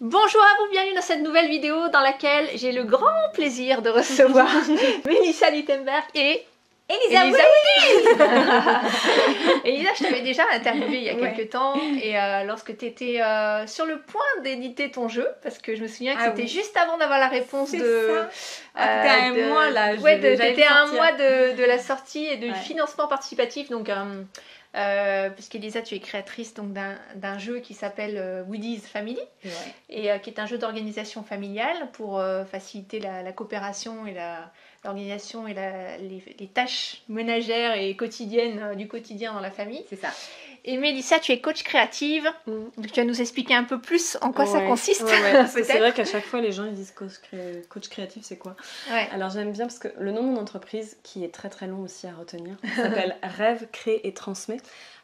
Bonjour à vous, bienvenue dans cette nouvelle vidéo dans laquelle j'ai le grand plaisir de recevoir Mélissa Littenberg et Elisa. Elisa, je t'avais déjà interviewée il y a quelques temps et lorsque tu étais sur le point d'éditer ton jeu, parce que je me souviens que c'était juste avant d'avoir la réponse de... T'étais à un mois là. T'étais à un mois de la sortie et du financement participatif, donc... puisqu'Elisa, tu es créatrice d'un jeu qui s'appelle Woody's Family et qui est un jeu d'organisation familiale pour faciliter la coopération et l'organisation et les tâches ménagères et quotidiennes du quotidien dans la famille. C'est ça. Et Mélissa, tu es coach créative, donc tu vas nous expliquer un peu plus en quoi ça consiste. C'est vrai qu'à chaque fois les gens ils disent coach créatif c'est quoi. Alors j'aime bien parce que le nom de mon entreprise, qui est très très long aussi à retenir, s'appelle Rêve, crée et transmet,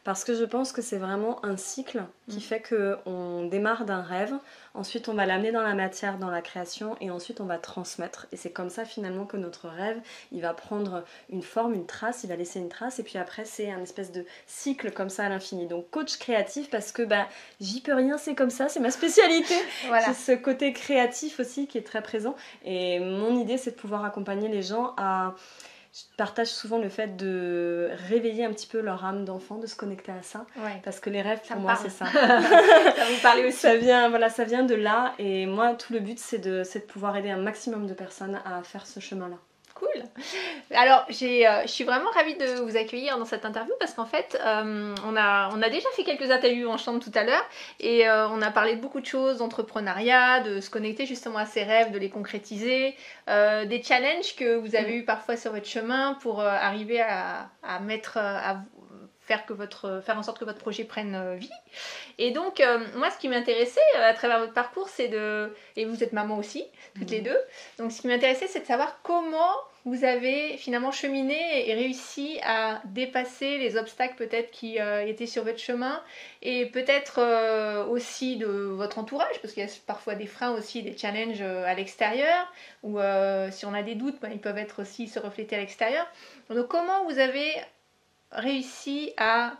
parce que je pense que c'est vraiment un cycle qui fait qu'on démarre d'un rêve, ensuite on va l'amener dans la matière, dans la création, et ensuite on va transmettre, et c'est comme ça finalement que notre rêve il va prendre une forme, une trace, il va laisser une trace, et puis après c'est un espèce de cycle comme ça à l'infini. Donc coach créatif parce que j'y peux rien, c'est comme ça, c'est ma spécialité. C'est ce côté créatif aussi qui est très présent, et mon idée c'est de pouvoir accompagner les gens à... Je partage souvent le fait de réveiller un petit peu leur âme d'enfant, de se connecter à ça, parce que les rêves pour moi c'est ça. Ça vous parle aussi. Ça vient de là, et moi tout le but c'est de pouvoir aider un maximum de personnes à faire ce chemin-là. Cool. Alors, je suis vraiment ravie de vous accueillir dans cette interview parce qu'en fait, on a déjà fait quelques interviews ensemble tout à l'heure et on a parlé de beaucoup de choses, d'entrepreneuriat, de se connecter justement à ses rêves, de les concrétiser, des challenges que vous avez eu parfois sur votre chemin pour arriver à faire en sorte que votre projet prenne vie. Et donc, moi, ce qui m'intéressait à travers votre parcours, et vous êtes maman aussi, toutes les deux, donc ce qui m'intéressait, c'est de savoir comment vous avez finalement cheminé et réussi à dépasser les obstacles peut-être qui étaient sur votre chemin, et peut-être aussi de votre entourage, parce qu'il y a parfois des freins aussi, des challenges à l'extérieur, ou si on a des doutes, ils peuvent être aussi se refléter à l'extérieur. Donc, comment vous avez réussi à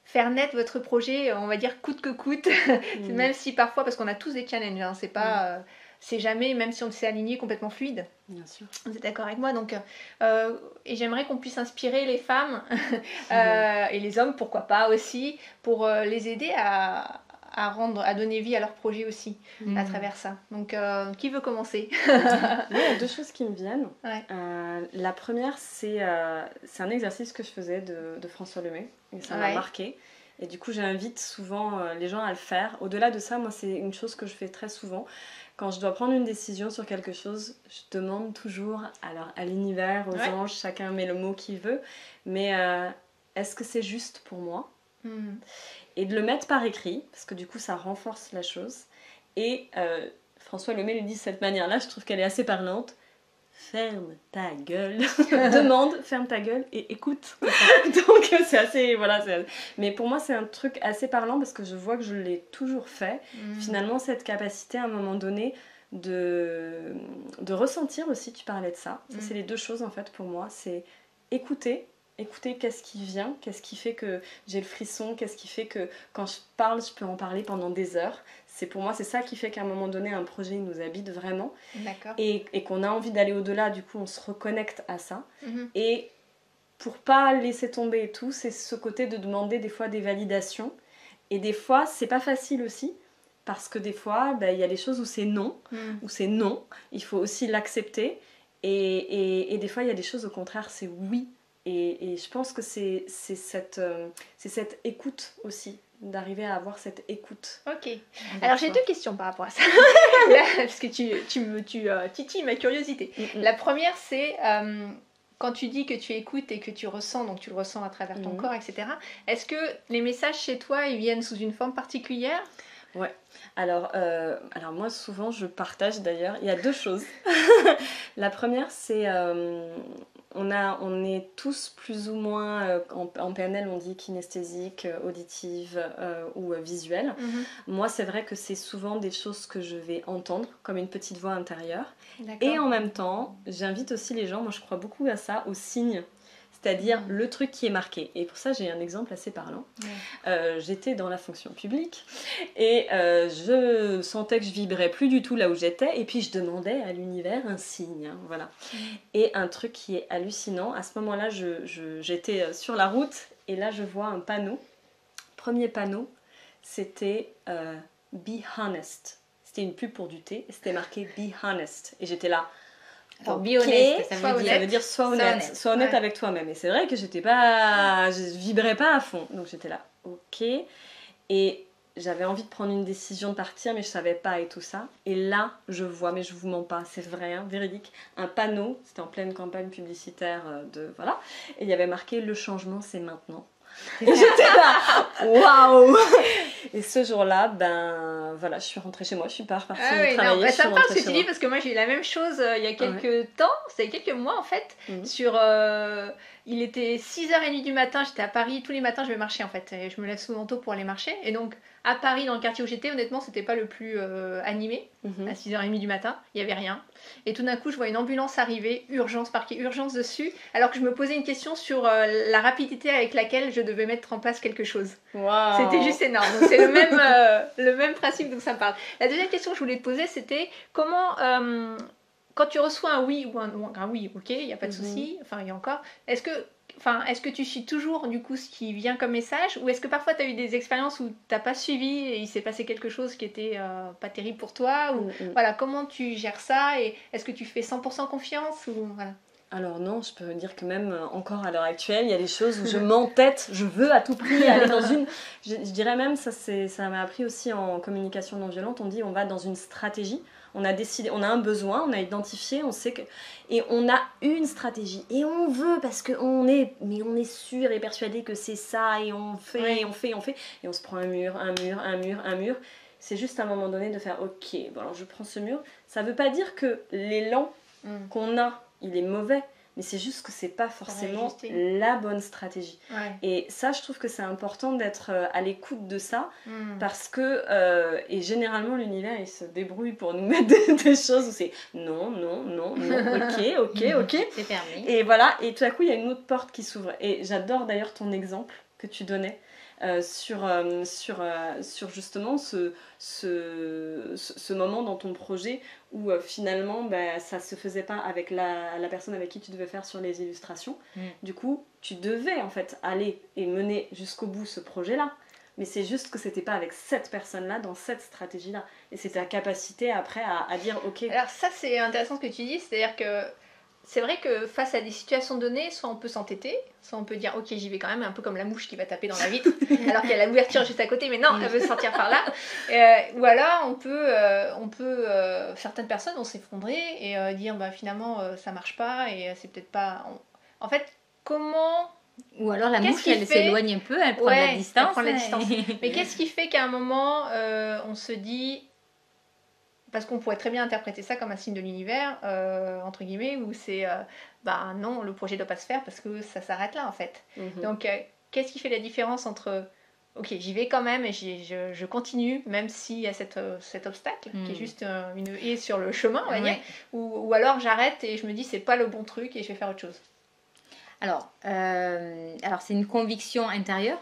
faire naître votre projet, on va dire coûte que coûte, même si parfois, parce qu'on a tous des challenges, hein, c'est pas, c'est jamais, même si on s'est aligné, complètement fluide. Bien sûr. Vous êtes d'accord avec moi, donc, et j'aimerais qu'on puisse inspirer les femmes et les hommes, pourquoi pas aussi, pour les aider à donner vie à leur projet aussi, à travers ça. Donc, qui veut commencer? Il y a deux choses qui me viennent. La première, c'est un exercice que je faisais de François Lemay, et ça m'a marqué. Et du coup, j'invite souvent les gens à le faire. Au-delà de ça, moi, c'est une chose que je fais très souvent. Quand je dois prendre une décision sur quelque chose, je demande toujours à l'univers, aux anges, chacun met le mot qu'il veut, mais est-ce que c'est juste pour moi? Et de le mettre par écrit, parce que du coup ça renforce la chose. Et François Lemay le dit de cette manière-là, je trouve qu'elle est assez parlante. Ferme ta gueule. Demande, ferme ta gueule et écoute. Donc c'est assez... Mais pour moi c'est un truc assez parlant parce que je vois que je l'ai toujours fait. Finalement cette capacité à un moment donné de ressentir aussi, tu parlais de ça. Ça c'est les deux choses en fait pour moi. C'est écouter qu'est-ce qui vient, qu'est-ce qui fait que j'ai le frisson, qu'est-ce qui fait que quand je parle, je peux en parler pendant des heures. Pour moi, c'est ça qui fait qu'à un moment donné, un projet il nous habite vraiment. Et qu'on a envie d'aller au-delà, du coup, on se reconnecte à ça. Et pour pas laisser tomber et tout, c'est ce côté de demander des fois des validations. Et des fois, c'est pas facile aussi, parce que des fois, il y a des choses où c'est non, il faut aussi l'accepter. Et des fois, il y a des choses, au contraire, c'est oui. Et je pense que c'est cette écoute aussi, d'arriver à avoir cette écoute. Ok. Alors j'ai deux questions par rapport à ça, parce que tu titilles ma curiosité. La première, c'est quand tu dis que tu écoutes et que tu ressens, donc tu le ressens à travers ton corps, etc. Est-ce que les messages chez toi, ils viennent sous une forme particulière? Ouais. Alors moi souvent je partage d'ailleurs, il y a deux choses. La première c'est on est tous plus ou moins en PNL on dit kinesthésique, auditive ou visuelle. Moi c'est vrai que c'est souvent des choses que je vais entendre comme une petite voix intérieure. Et en même temps j'invite aussi les gens, moi je crois beaucoup à ça, aux signes. c'est-à-dire le truc qui est marqué. Et pour ça, j'ai un exemple assez parlant. J'étais dans la fonction publique et je sentais que je vibrais plus du tout là où j'étais, et puis je demandais à l'univers un signe, hein, voilà. Et un truc qui est hallucinant, à ce moment-là, j'étais sur la route, et là, je vois un panneau. Premier panneau, c'était Be Honest. C'était une pub pour du thé, et c'était marqué Be Honest. Et j'étais là. Alors, be honest, ça veut dire sois honnête avec toi-même. Et c'est vrai que je vibrais pas à fond. Donc j'étais là, ok. Et j'avais envie de prendre une décision de partir, mais je savais pas et tout ça. Et là, je vois, mais je vous mens pas, c'est vrai, hein, véridique, un panneau, c'était en pleine campagne publicitaire voilà. Et il y avait marqué le changement, c'est maintenant. Et j'étais là, waouh! Et ce jour-là, ben voilà, je suis rentrée chez moi, je suis pas repartie travailler. Ça me parle ce que tu dis, parce que moi j'ai eu la même chose il y a quelques temps, c'était quelques mois en fait, sur... il était 6h30 du matin, j'étais à Paris, tous les matins je vais marcher en fait, et je me lève souvent tôt pour aller marcher, et donc à Paris, dans le quartier où j'étais, honnêtement c'était pas le plus animé, à 6h30 du matin, il y avait rien, et tout d'un coup je vois une ambulance arriver, urgence, marqué urgence dessus, alors que je me posais une question sur la rapidité avec laquelle je devais mettre en place quelque chose. Wow. C'était juste énorme, donc c'est le même principe, donc ça me parle. La deuxième question que je voulais te poser, c'était comment... quand tu reçois un oui ou un oui, ok, il n'y a pas de souci, enfin il y a encore, est-ce que tu suis toujours du coup ce qui vient comme message, ou est-ce que parfois tu as eu des expériences où tu n'as pas suivi et il s'est passé quelque chose qui était pas terrible pour toi, ou voilà, comment tu gères ça, et est-ce que tu fais 100% confiance, ou voilà. Alors non, je peux dire que même encore à l'heure actuelle, il y a des choses où je m'entête, je veux à tout prix aller dans une... Je dirais même, ça m'a appris aussi en communication non violente, on dit on va dans une stratégie. On a décidé, on a un besoin, on a identifié, on sait que... Et on a une stratégie. Et on veut, parce qu'on est... Mais on est sûr et persuadé que c'est ça, et on fait, et on fait, et on fait. Et on se prend un mur. C'est juste à un moment donné de faire, ok, bon alors je prends ce mur. Ça veut pas dire que l'élan qu'on a, il est mauvais. Mais c'est juste que c'est pas forcément la bonne stratégie. Et ça, je trouve que c'est important d'être à l'écoute de ça, parce que, et généralement, l'univers, il se débrouille pour nous mettre des choses où c'est non, ok. C'est permis. Et voilà, et tout à coup, il y a une autre porte qui s'ouvre. Et j'adore d'ailleurs ton exemple que tu donnais. Sur justement ce moment dans ton projet où finalement ça se faisait pas avec la personne avec qui tu devais faire sur les illustrations. Du coup, tu devais en fait aller et mener jusqu'au bout ce projet-là. Mais c'est juste que c'était pas avec cette personne-là, dans cette stratégie-là. Et c'est ta capacité après à dire ok. Alors ça, c'est intéressant ce que tu dis, c'est-à-dire que c'est vrai que face à des situations données, soit on peut s'entêter, soit on peut dire ok, j'y vais quand même, un peu comme la mouche qui va taper dans la vitre alors qu'il y a l'ouverture juste à côté, mais non, elle veut sortir par là. Ou alors on peut certaines personnes vont s'effondrer et dire bah finalement ça marche pas, et c'est peut-être pas... En fait, comment... Ou alors la mouche, elle s'éloigne un peu, elle prend la distance. Elle prend la distance. Mais qu'est-ce qui fait qu'à un moment on se dit... Parce qu'on pourrait très bien interpréter ça comme un signe de l'univers, entre guillemets, où c'est bah non, le projet ne doit pas se faire parce que ça s'arrête là en fait. Donc qu'est-ce qui fait la différence entre ok, j'y vais quand même et je continue, même s'il y a cet obstacle qui est juste une haie sur le chemin, on va dire, ou alors j'arrête et je me dis c'est pas le bon truc et je vais faire autre chose. Alors c'est une conviction intérieure.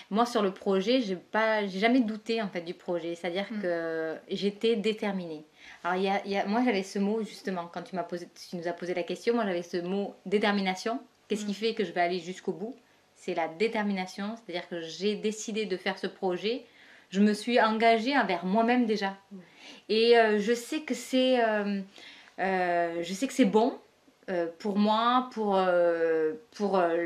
Moi, sur le projet, j'ai jamais douté en fait du projet. C'est-à-dire que j'étais déterminée. Alors, moi, j'avais ce mot, justement, quand tu nous as posé la question, moi, j'avais ce mot détermination. Qu'est-ce qui fait que je vais aller jusqu'au bout? C'est la détermination. C'est-à-dire que j'ai décidé de faire ce projet. Je me suis engagée envers moi-même déjà. Et je sais que c'est bon pour moi, pour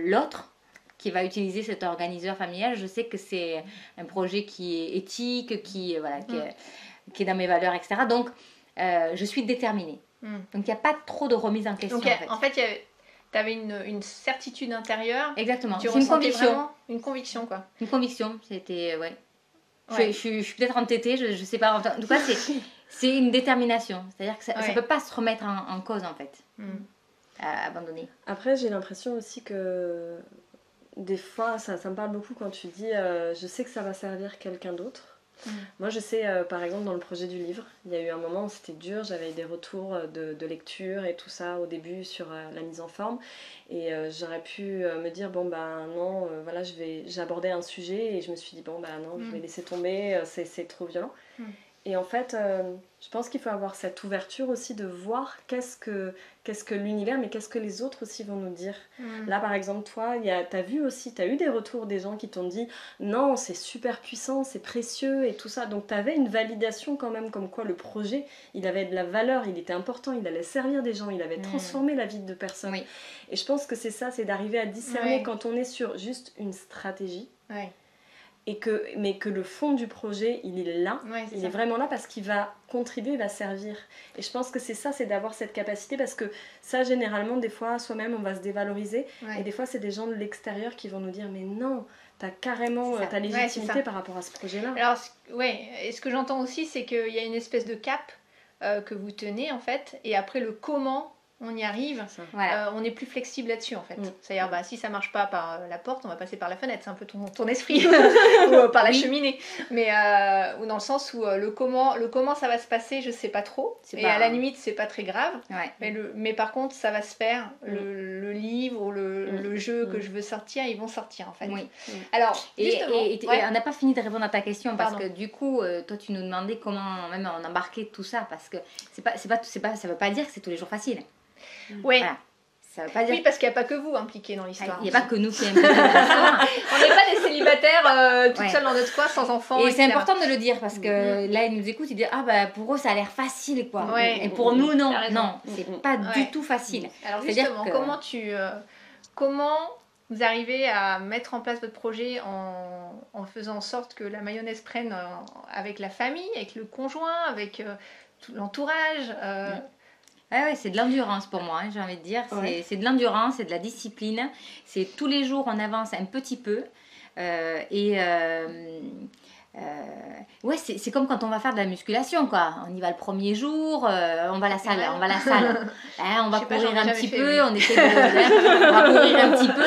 l'autre qui va utiliser cet organiseur familial. Je sais que c'est un projet qui est éthique, qui est dans mes valeurs, etc. Donc, je suis déterminée. Donc, il n'y a pas trop de remise en question. Donc, en fait, tu avais une certitude intérieure. Exactement. C'est une conviction. Une conviction, quoi. Une conviction, c'était... Je suis peut-être entêtée, je ne sais pas. En tout cas, c'est une détermination. C'est-à-dire que ça ne peut pas se remettre en cause, en fait. Abandonner. Après, j'ai l'impression aussi que... Des fois, ça me parle beaucoup quand tu dis je sais que ça va servir quelqu'un d'autre. Moi, je sais, par exemple, dans le projet du livre, il y a eu un moment où c'était dur, j'avais des retours de lecture et tout ça au début sur la mise en forme. Et j'aurais pu me dire, bon, ben non, voilà, j'ai abordé un sujet et je me suis dit, bon, ben non, je vais laisser tomber, c'est trop violent. Et en fait, je pense qu'il faut avoir cette ouverture aussi de voir qu'est-ce que l'univers, mais qu'est-ce que les autres aussi vont nous dire. Là, par exemple, toi, t'as vu aussi, t'as eu des retours des gens qui t'ont dit non, c'est super puissant, c'est précieux et tout ça. Donc, t'avais une validation quand même, comme quoi le projet, il avait de la valeur, il était important, il allait servir des gens, il avait transformé la vie de personnes. Oui. Et je pense que c'est ça, c'est d'arriver à discerner quand on est sur juste une stratégie. Mais que le fond du projet, il est là, il est vraiment là parce qu'il va contribuer, il va servir. Et je pense que c'est ça, c'est d'avoir cette capacité, parce que ça, généralement, des fois, soi-même, on va se dévaloriser, et des fois, c'est des gens de l'extérieur qui vont nous dire, mais non, t'as carrément ta légitimité par rapport à ce projet-là. Alors, et ce que j'entends aussi, c'est qu'il y a une espèce de cap que vous tenez, en fait, et après, le comment on y arrive, on est plus flexible là-dessus en fait. C'est-à-dire si ça marche pas par la porte, on va passer par la fenêtre, c'est un peu ton esprit, ou par la cheminée. Mais ou dans le sens où le comment ça va se passer, je sais pas trop. Et à la limite, c'est pas très grave. Mais par contre, ça va se faire. Le livre ou le jeu que je veux sortir, ils vont sortir en fait. Alors, et on n'a pas fini de répondre à ta question parce que du coup, toi tu nous demandais comment même on embarquait tout ça, parce que ça veut pas dire que c'est tous les jours facile. Oui. Voilà. Ça veut pas dire... Oui, parce qu'il n'y a pas que vous impliqués dans l'histoire. Il n'y a pas que nous qui impliqués dans l'histoire. On n'est pas des célibataires toutes seules dans notre coin, sans enfants. Et c'est important de le dire parce que là, ils nous écoutent, ils disent pour eux, ça a l'air facile, quoi. Et pour nous, non. Non, c'est pas du tout facile. Alors justement, comment vous arrivez à mettre en place votre projet en faisant en sorte que la mayonnaise prenne avec la famille, avec le conjoint, avec tout l'entourage Ouais, c'est de l'endurance pour moi, j'ai envie de dire. C'est de l'endurance, c'est de la discipline. C'est tous les jours, on avance un petit peu. C'est comme quand on va faire de la musculation, quoi. On y va le premier jour, on va à la salle, on va courir un petit peu, on essaie de... on va courir un petit peu,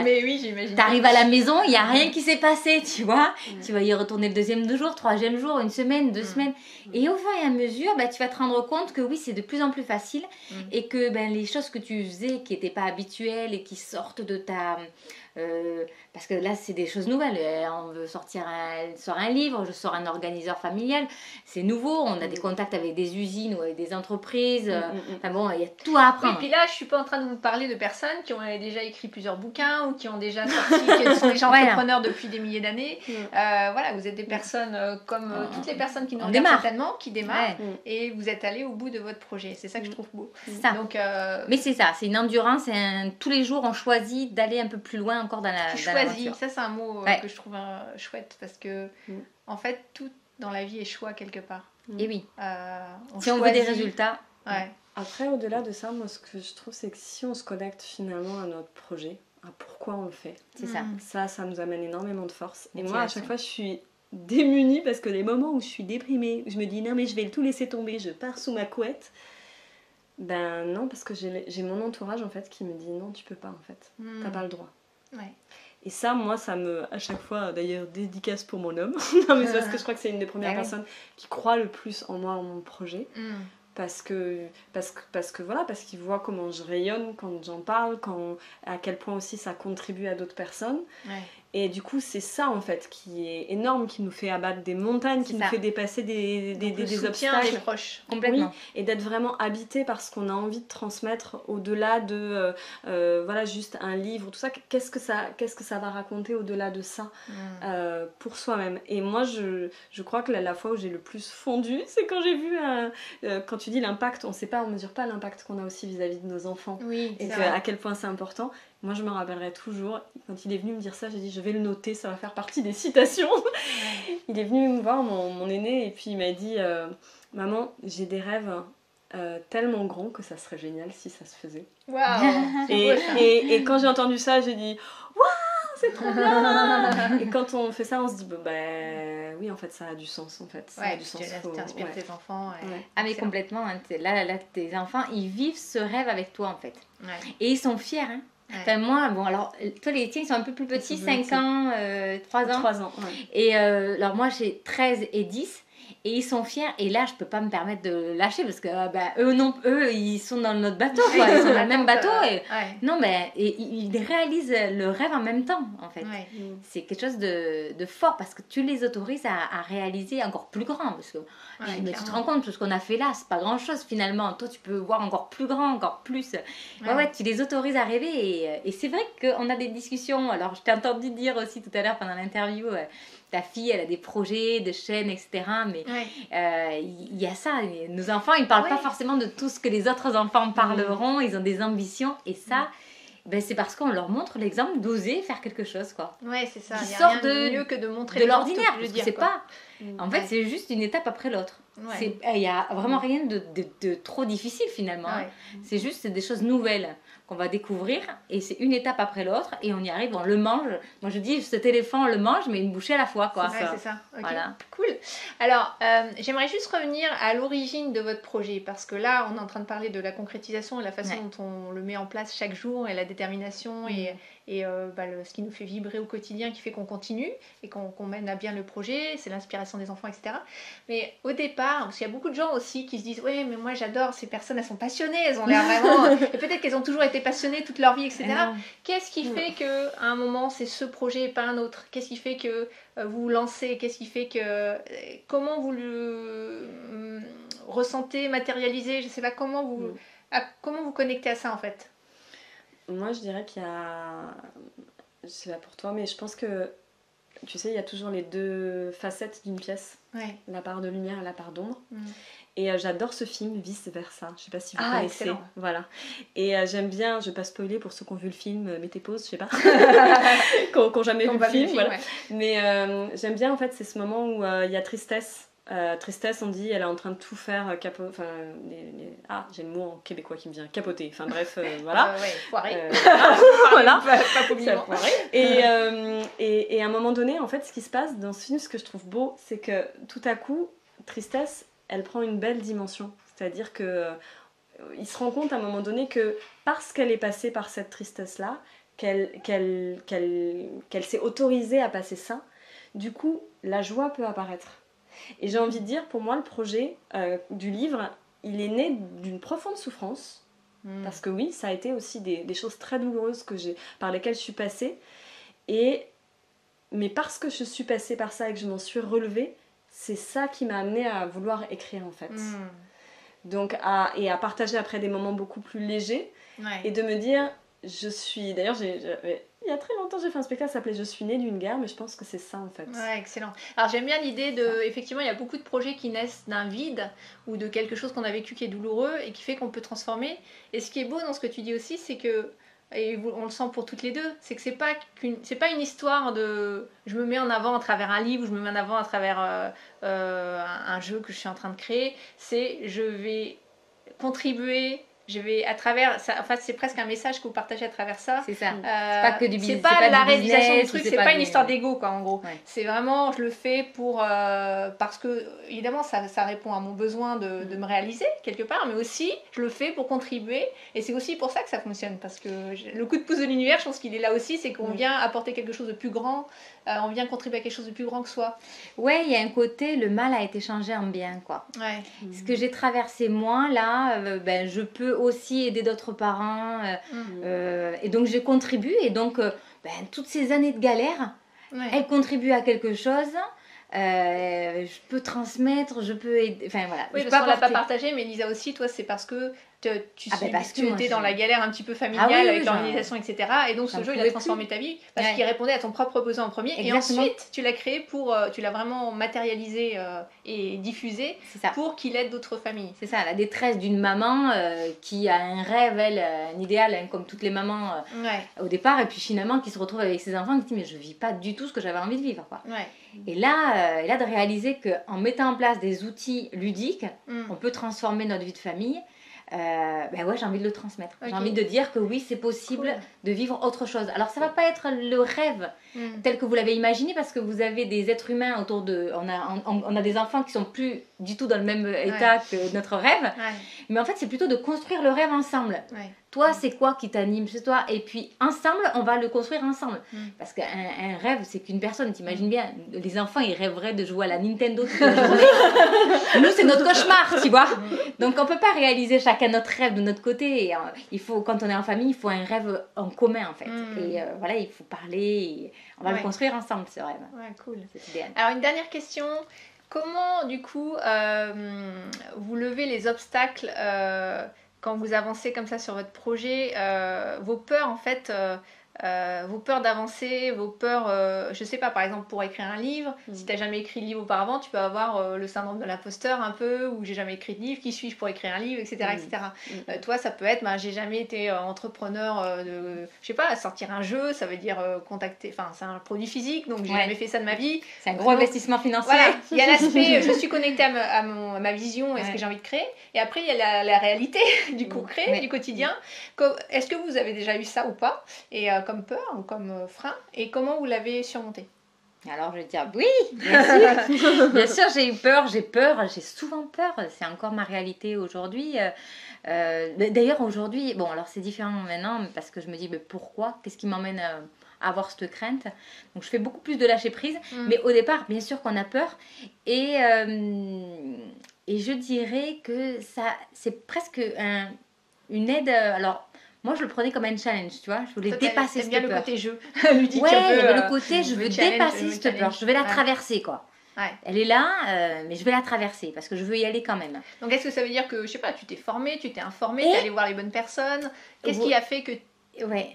mais oui, j'imagine. T'arrives à la maison, il n'y a rien qui s'est passé, tu vois. Tu vas y retourner le deuxième jour, troisième jour, une semaine, 2 semaines. Et au fur et à mesure, tu vas te rendre compte que oui, c'est de plus en plus facile et que les choses que tu faisais qui n'étaient pas habituelles et qui sortent de ta... parce que là c'est des choses nouvelles, on veut sortir un livre, je sors un organiseur familial, c'est nouveau, on a des contacts avec des usines ou avec des entreprises, enfin bon, il y a tout à apprendre. Et puis là je suis pas en train de vous parler de personnes qui ont déjà écrit plusieurs bouquins ou qui ont déjà sorti, qui sont déjà entrepreneurs depuis des milliers d'années. Voilà, vous êtes des personnes comme toutes les personnes qui nous regardent certainement, qui démarrent et vous êtes allés au bout de votre projet, c'est ça que je trouve beau. Donc, mais c'est ça, c'est une endurance, tous les jours on choisit d'aller un peu plus loin encore dans la choisis, ça c'est un mot que je trouve chouette parce que en fait tout dans la vie est choix quelque part. Et oui, si on veut des résultats. Après, au-delà de ça, moi ce que je trouve c'est que si on se connecte finalement à notre projet, à pourquoi on le fait, c'est ça nous amène énormément de force. Et moi à chaque fois je suis démunie parce que les moments où je suis déprimée, où je me dis non mais je vais tout laisser tomber, je pars sous ma couette. Ben non, parce que j'ai mon entourage en fait qui me dit non, tu peux pas en fait, t'as pas le droit. Et ça, moi, ça me... À chaque fois, d'ailleurs, dédicace pour mon homme. Non, mais c'est parce que je crois que c'est une des premières personnes qui croit le plus en moi, en mon projet. Parce que voilà, parce qu'il voit comment je rayonne quand j'en parle, à quel point aussi ça contribue à d'autres personnes. Et du coup, c'est ça, en fait, qui est énorme, qui nous fait abattre des montagnes, qui nous fait dépasser des obstacles. Des proches. Complètement. Oui, et d'être vraiment habité par ce qu'on a envie de transmettre au-delà de, voilà, juste un livre, tout ça. Qu'est-ce que ça va raconter au-delà de ça pour soi-même. Et moi, je crois que la fois où j'ai le plus fondu, c'est quand j'ai vu, quand tu dis l'impact, on ne mesure pas l'impact qu'on a aussi vis-à-vis de nos enfants. Oui, et à quel point c'est important. Moi, je me rappellerai toujours, quand il est venu me dire ça, j'ai dit, je vais le noter, ça va faire partie des citations. Il est venu me voir, mon aîné, et puis il m'a dit, maman, j'ai des rêves tellement grands que ça serait génial si ça se faisait. Waouh. Et quand j'ai entendu ça, j'ai dit, waouh, c'est trop bien. Et quand on fait ça, on se dit, oui, en fait, ça a du sens, en fait. Ça a du sens. Tu inspires tes enfants. Ah, mais complètement, hein, là, tes enfants, ils vivent ce rêve avec toi, en fait. Et ils sont fiers, hein. Enfin, moi, bon, alors, toi, les tiens, ils sont un peu plus petits, 5 ans, 3 ans. 3 ans, Et alors, moi, j'ai 13 et 10. Et ils sont fiers, et là je peux pas me permettre de lâcher parce que eux ils sont dans notre bateau, quoi. Ils sont dans le même bateau et non mais ils réalisent le rêve en même temps en fait. C'est quelque chose de fort parce que tu les autorises à réaliser encore plus grand parce que mais tu te rends compte tout ce qu'on a fait là, c'est pas grand chose finalement. Toi tu peux voir encore plus grand, encore plus. Tu les autorises à rêver et c'est vrai qu'on a des discussions. Alors je t'ai entendu dire aussi tout à l'heure pendant l'interview. Ta fille, elle a des projets de chaîne, etc. Mais il y a ça. Nos enfants, ils ne parlent pas forcément de tout ce que les autres enfants parleront. Ils ont des ambitions. Et ça, c'est parce qu'on leur montre l'exemple d'oser faire quelque chose. Oui, c'est ça. Il n'y a rien de mieux que de montrer de l'ordinaire. C'est pas... En fait, c'est juste une étape après l'autre. Il n'y a vraiment rien de trop difficile finalement. C'est juste des choses nouvelles qu'on va découvrir et c'est une étape après l'autre et on y arrive, on le mange. Moi je dis cet éléphant on le mange mais une bouchée à la fois quoi. C'est ça. Okay. Voilà. Cool. Alors j'aimerais juste revenir à l'origine de votre projet parce que là on est en train de parler de la concrétisation et la façon dont on le met en place chaque jour et la détermination et ce qui nous fait vibrer au quotidien qui fait qu'on continue et qu'on mène à bien le projet, c'est l'inspiration des enfants, etc. Mais au départ, parce qu'il y a beaucoup de gens aussi qui se disent oui mais moi j'adore ces personnes, elles sont passionnées, elles ont l'air vraiment et peut-être qu'elles ont toujours été passionnées toute leur vie, etc. Qu'est-ce qui fait qu'à un moment c'est ce projet et pas un autre? Qu'est-ce qui fait que vous vous lancez? Qu'est-ce qui fait que comment vous le ressentez, matérialisez? Je sais pas comment vous connectez à ça en fait. Moi, je dirais qu'il y a... Je sais pas pour toi, mais je pense que, tu sais, il y a toujours les deux facettes d'une pièce. La part de lumière et la part d'ombre. Et j'adore ce film, Vice Versa. Je sais pas si vous connaissez. Excellent. Voilà. Et j'aime bien, je vais pas spoiler pour ceux qui ont vu le film, mettez pause, je sais pas. qui ont jamais vu le film. Voilà. Mais j'aime bien, en fait, c'est ce moment où il y a tristesse. Tristesse, on dit, elle est en train de tout faire capoter. J'ai le mot en québécois qui me vient, capoter. Enfin bref, voilà. Foirer. Voilà. Pas poliment. Et à un moment donné, en fait, ce qui se passe dans ce film, ce que je trouve beau, c'est que tout à coup, Tristesse, elle prend une belle dimension. C'est-à-dire que il se rend compte à un moment donné que parce qu'elle est passée par cette tristesse-là, qu'elle s'est autorisée à passer ça, du coup, la joie peut apparaître. Et j'ai envie de dire, pour moi, le projet du livre, il est né d'une profonde souffrance. Parce que oui, ça a été aussi des choses très douloureuses par lesquelles je suis passée. Mais parce que je suis passée par ça et que je m'en suis relevée, c'est ça qui m'a amenée à vouloir écrire, en fait. Donc, à partager après des moments beaucoup plus légers. Et de me dire, D'ailleurs, il y a très longtemps, j'ai fait un spectacle qui s'appelait Je suis née d'une guerre, mais je pense que c'est ça en fait. Ouais, excellent. Alors j'aime bien l'idée de... Effectivement, il y a beaucoup de projets qui naissent d'un vide ou de quelque chose qu'on a vécu qui est douloureux et qui fait qu'on peut transformer. Et ce qui est beau dans ce que tu dis aussi, c'est que, et on le sent pour toutes les deux, c'est que c'est pas une histoire de... Je me mets en avant à travers un livre, ou je me mets en avant à travers un jeu que je suis en train de créer. C'est je vais contribuer... Je vais à travers ça, enfin c'est presque un message que vous partagez à travers ça. C'est ça. C'est pas que du business. C'est pas la réalisation du truc, c'est pas une histoire d'ego quoi en gros. C'est vraiment je le fais pour parce que évidemment ça répond à mon besoin de me réaliser quelque part, mais aussi je le fais pour contribuer et c'est aussi pour ça que ça fonctionne parce que le coup de pouce de l'univers, je pense qu'il est là aussi, c'est qu'on vient apporter quelque chose de plus grand, on vient contribuer à quelque chose de plus grand que soi. Ouais, il y a un côté le mal a été changé en bien quoi. Ouais. Ce que j'ai traversé moi là, je peux aussi aider d'autres parents et donc je contribue et donc toutes ces années de galère elles contribuent à quelque chose. Je peux transmettre, je peux aider, enfin voilà. Oui, parce qu'on l'a pas partagé, mais Lisa aussi, toi c'est parce que tu étais dans la galère un petit peu familiale avec l'organisation, etc. Et donc ce jeu, il a transformé ta vie parce qu'il répondait à ton propre besoin en premier. Exactement. Et ensuite, tu l'as créé tu l'as vraiment matérialisé et diffusé pour qu'il aide d'autres familles. C'est ça, la détresse d'une maman qui a un rêve, un idéal, comme toutes les mamans au départ, et puis finalement qui se retrouve avec ses enfants qui dit mais je vis pas du tout ce que j'avais envie de vivre, quoi. Et là, de réaliser qu'en mettant en place des outils ludiques, on peut transformer notre vie de famille. J'ai envie de le transmettre. J'ai envie de dire que oui, c'est possible de vivre autre chose. Alors, ça va pas être le rêve tel que vous l'avez imaginé parce que vous avez des êtres humains autour de... On a des enfants qui sont plus du tout dans le même état que notre rêve. Ouais. Mais en fait, c'est plutôt de construire le rêve ensemble. Ouais. Toi, c'est quoi qui t'anime chez toi? Et puis, ensemble, on va le construire ensemble. Parce qu'un rêve, c'est qu'une personne. T'imagines bien, les enfants, ils rêveraient de jouer à la Nintendo toute la journée. Nous, c'est notre cauchemar, tu vois. Donc, on peut pas réaliser chacun notre rêve de notre côté. Et, il faut, quand on est en famille, il faut un rêve en commun, en fait. Et voilà, il faut parler. Et on va le construire ensemble, ce rêve. Ouais, cool. C'est idéal. Alors, une dernière question. Comment, du coup, vous levez les obstacles quand vous avancez comme ça sur votre projet, vos peurs en fait, vos peurs d'avancer, vos peurs, je sais pas, par exemple pour écrire un livre, si tu n'as jamais écrit de livre auparavant, tu peux avoir le syndrome de l'imposteur un peu, ou j'ai jamais écrit de livre, qui suis-je pour écrire un livre, etc. etc. Toi, ça peut être, j'ai jamais été entrepreneur de, je sais pas, sortir un jeu, ça veut dire contacter, enfin c'est un produit physique, donc j'ai jamais fait ça de ma vie. C'est un gros investissement financier. Voilà, il y a l'aspect, je suis connectée à ma vision et ce que j'ai envie de créer, et après il y a la réalité du concret, du quotidien. Est-ce que vous avez déjà eu ça ou pas, et comme peur ou comme frein, et comment vous l'avez surmonté? Alors je vais dire oui, bien sûr, bien sûr j'ai eu peur, j'ai souvent peur, c'est encore ma réalité aujourd'hui. D'ailleurs aujourd'hui, bon alors c'est différent maintenant parce que je me dis mais pourquoi, qu'est-ce qui m'emmène à avoir cette crainte, donc je fais beaucoup plus de lâcher prise, mais au départ bien sûr qu'on a peur, et je dirais que ça c'est presque une aide, alors moi, je le prenais comme un challenge, tu vois. Je voulais dépasser cette peur. Bien le côté jeu. Ludique, ouais, il y avait le côté, je veux dépasser cette peur. Je vais la traverser, quoi. Ouais. Elle est là, mais je vais la traverser parce que je veux y aller quand même. Donc, est-ce que ça veut dire que, je sais pas, tu t'es formée, tu t'es informée, tu es allée voir les bonnes personnes? Qu'est-ce qui a fait que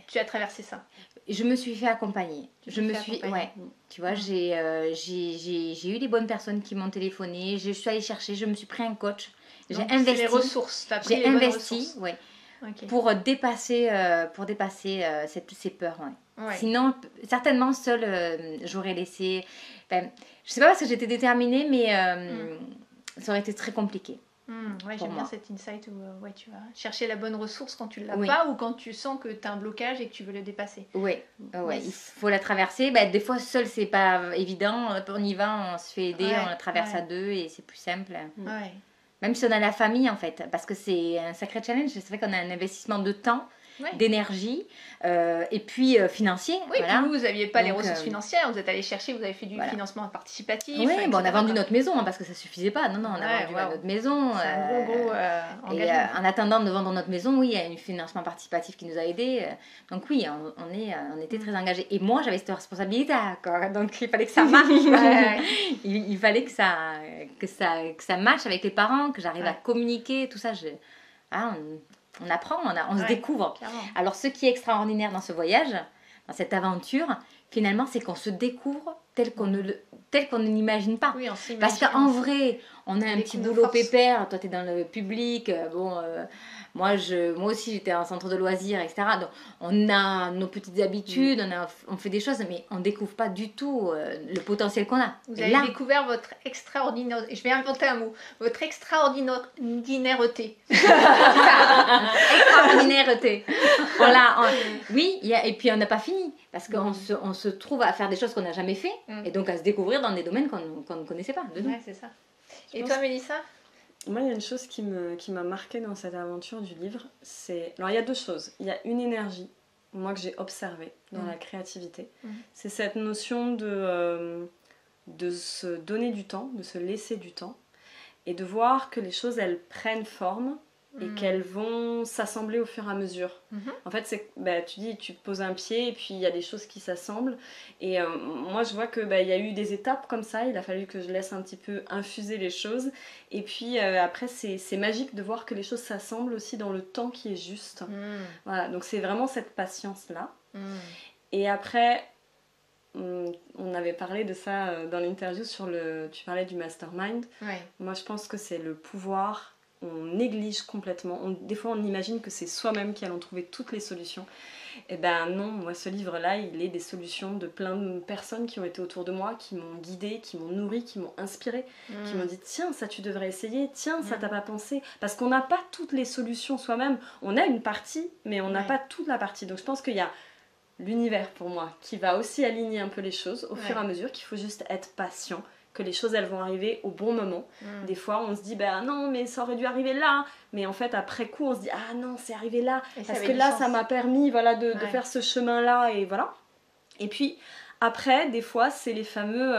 tu as traversé ça? Je me suis fait accompagner. Ouais. Tu vois, j'ai eu les bonnes personnes qui m'ont téléphoné. Je suis allée chercher, je me suis pris un coach. J'ai investi. Les ressources. J'ai investi, ouais. Okay. Pour dépasser ces peurs. Ouais. Sinon, certainement, seule, j'aurais laissé... Ben, je sais pas parce que j'étais déterminée, mais ça aurait été très compliqué. J'aime bien cet insight où tu vas chercher la bonne ressource quand tu ne l'as pas, ou quand tu sens que tu as un blocage et que tu veux le dépasser. Oui, il faut la traverser. Ben, des fois, seule, c'est pas évident. On y va, on se fait aider, on la traverse à deux et c'est plus simple. Ouais. Même si on a la famille, en fait, parce que c'est un sacré challenge. C'est vrai qu'on a un investissement de temps, d'énergie, et puis financier. Oui, voilà. Puis vous n'aviez pas les ressources financières, vous êtes allé chercher, vous avez fait du financement participatif. Oui, on a vendu notre maison, parce que ça ne suffisait pas. Non, on a vendu notre maison. C'est un gros engagement. Et en attendant de vendre notre maison, oui, il y a un financement participatif qui nous a aidés. Donc oui, on était très engagés. Et moi, j'avais cette responsabilité, quoi. Donc il fallait que ça marche. Il fallait que ça marche avec les parents, que j'arrive à communiquer, tout ça. On apprend, on se découvre. Clairement. Alors, ce qui est extraordinaire dans ce voyage, dans cette aventure, finalement, c'est qu'on se découvre tel qu'on ne l'imagine pas. Oui, parce qu'en vrai, on a un petit boulot pépère. Toi, tu es dans le public. Moi aussi, j'étais en centre de loisirs, etc. Donc, on a nos petites habitudes, on fait des choses, mais on ne découvre pas du tout le potentiel qu'on a. Vous avez découvert votre extraordinaire... Je vais inventer un mot. Votre extraordinaireté. Extraordinaireté. Oui, et puis on n'a pas fini. Parce qu'on se trouve à faire des choses qu'on n'a jamais fait. Et donc à se découvrir dans des domaines qu'on ne connaissait pas. Ouais, c'est ça. Et toi, Mélissa? Moi, il y a une chose qui m'a marquée dans cette aventure du livre. Alors, il y a deux choses. Il y a une énergie, moi, que j'ai observée dans la créativité. C'est cette notion de se donner du temps, de se laisser du temps, et de voir que les choses, elles prennent forme et qu'elles vont s'assembler au fur et à mesure. En fait, tu poses un pied et puis il y a des choses qui s'assemblent. Et moi, je vois que il y a eu des étapes comme ça. Il a fallu que je laisse un petit peu infuser les choses. Et puis après, c'est magique de voir que les choses s'assemblent aussi dans le temps qui est juste. Voilà, donc c'est vraiment cette patience-là. Et après... On avait parlé de ça dans l'interview tu parlais du mastermind. Moi, je pense que c'est le pouvoir. On néglige complètement. Des fois, on imagine que c'est soi-même qui allons trouver toutes les solutions. Et ben non, moi, ce livre-là, il est des solutions de plein de personnes qui ont été autour de moi, qui m'ont guidée, qui m'ont nourrie, qui m'ont inspirée, qui m'ont dit tiens, ça tu devrais essayer, tiens, ça t'as pas pensé. Parce qu'on n'a pas toutes les solutions soi-même. On a une partie, mais on n'a pas toute la partie. Donc je pense qu'il y a l'univers pour moi qui va aussi aligner un peu les choses au fur et à mesure, qu'il faut juste être patient, que les choses elles vont arriver au bon moment. Des fois on se dit bah non mais ça aurait dû arriver là, mais en fait après coup on se dit ah non c'est arrivé là parce que là ça m'a permis voilà de faire ce chemin là et voilà. Et puis après des fois c'est les fameux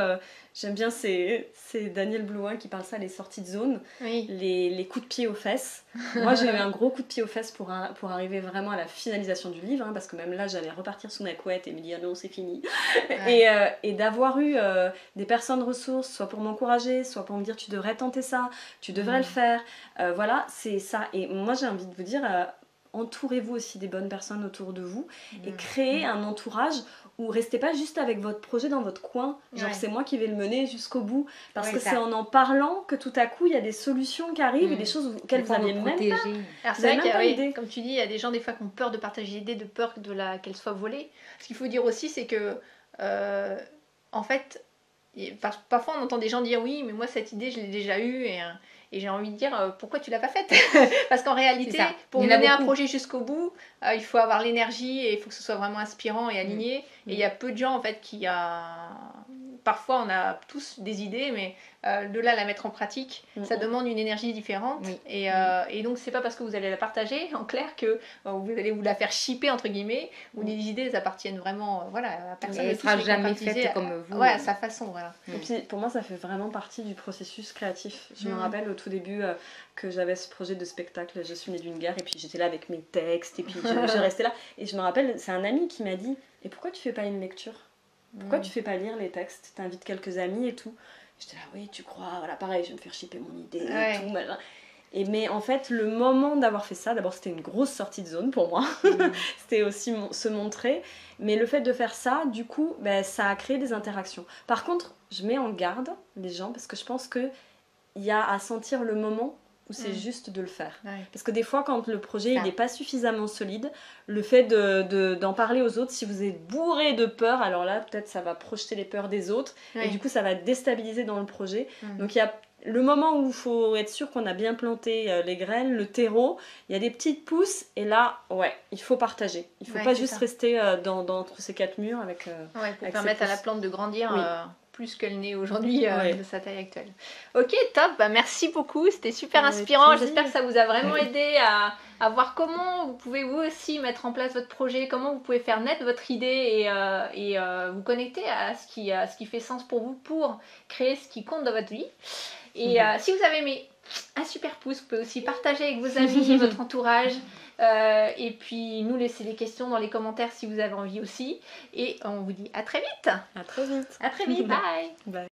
j'aime bien c'est Daniel Blouin qui parle ça, les sorties de zone, les coups de pied aux fesses. Moi j'ai eu un gros coup de pied aux fesses pour arriver vraiment à la finalisation du livre, parce que même là j'allais repartir sous ma couette et me dire non c'est fini. Et d'avoir eu des personnes ressources, soit pour m'encourager, soit pour me dire tu devrais tenter ça, tu devrais le faire, voilà c'est ça. Et moi j'ai envie de vous dire entourez-vous aussi des bonnes personnes autour de vous et créez un entourage où restez pas juste avec votre projet dans votre coin, genre c'est moi qui vais le mener jusqu'au bout, parce que c'est en parlant que tout à coup il y a des solutions qui arrivent et des choses auxquelles vous n'aviez même pas. Alors c'est vrai qu'il comme tu dis, il y a des gens des fois qui ont peur de partager l'idée, de peur qu'elle soit volée. Ce qu'il faut dire aussi c'est que en fait parfois on entend des gens dire oui mais moi cette idée je l'ai déjà eue et j'ai envie de dire pourquoi tu l'as pas faite. Parce qu'en réalité pour mener un projet jusqu'au bout il faut avoir l'énergie et il faut que ce soit vraiment inspirant et aligné et il y a peu de gens en fait qui parfois on a tous des idées mais de là à la mettre en pratique ça demande une énergie différente et donc c'est pas parce que vous allez la partager en clair que vous allez vous la faire shipper entre guillemets ou les idées appartiennent vraiment voilà à personne. Elle ne sera jamais faite comme vous. Ouais, à sa façon voilà. Et puis pour moi ça fait vraiment partie du processus créatif. Je me rappelle au tout début que j'avais ce projet de spectacle Je suis née d'une guerre et puis j'étais là avec mes textes et puis je restais là et je me rappelle c'est un ami qui m'a dit et pourquoi tu fais pas une lecture? Pourquoi tu fais pas lire les textes? T'invites quelques amis et tout. J'étais là, oui, tu crois, voilà, pareil, je vais me faire shipper mon idée et tout, machin. Mais en fait, le moment d'avoir fait ça, d'abord c'était une grosse sortie de zone pour moi. C'était aussi se montrer. Mais le fait de faire ça, du coup, ça a créé des interactions. Par contre, je mets en garde les gens parce que je pense qu'il y a à sentir le moment où c'est juste de le faire. Parce que des fois, quand le projet il n'est pas suffisamment solide, le fait d'en parler aux autres, si vous êtes bourré de peur, alors là, peut-être ça va projeter les peurs des autres, et du coup, ça va déstabiliser dans le projet. Donc, il y a le moment où il faut être sûr qu'on a bien planté les graines, le terreau, il y a des petites pousses, et là, il faut partager. Il ne faut pas juste rester entre ces quatre murs avec pour avec permettre à la plante de grandir plus qu'elle n'est aujourd'hui de sa taille actuelle. Ok, top, merci beaucoup, c'était super inspirant. J'espère que ça vous a vraiment aidé à voir comment vous pouvez vous aussi mettre en place votre projet, comment vous pouvez faire naître votre idée et vous connecter à ce qui fait sens pour vous pour créer ce qui compte dans votre vie. Et si vous avez aimé, un super pouce, vous pouvez aussi partager avec vos amis, votre entourage. Et puis nous laisser des questions dans les commentaires si vous avez envie aussi. Et on vous dit à très vite. À très vite. À très vite. Bye. Bye.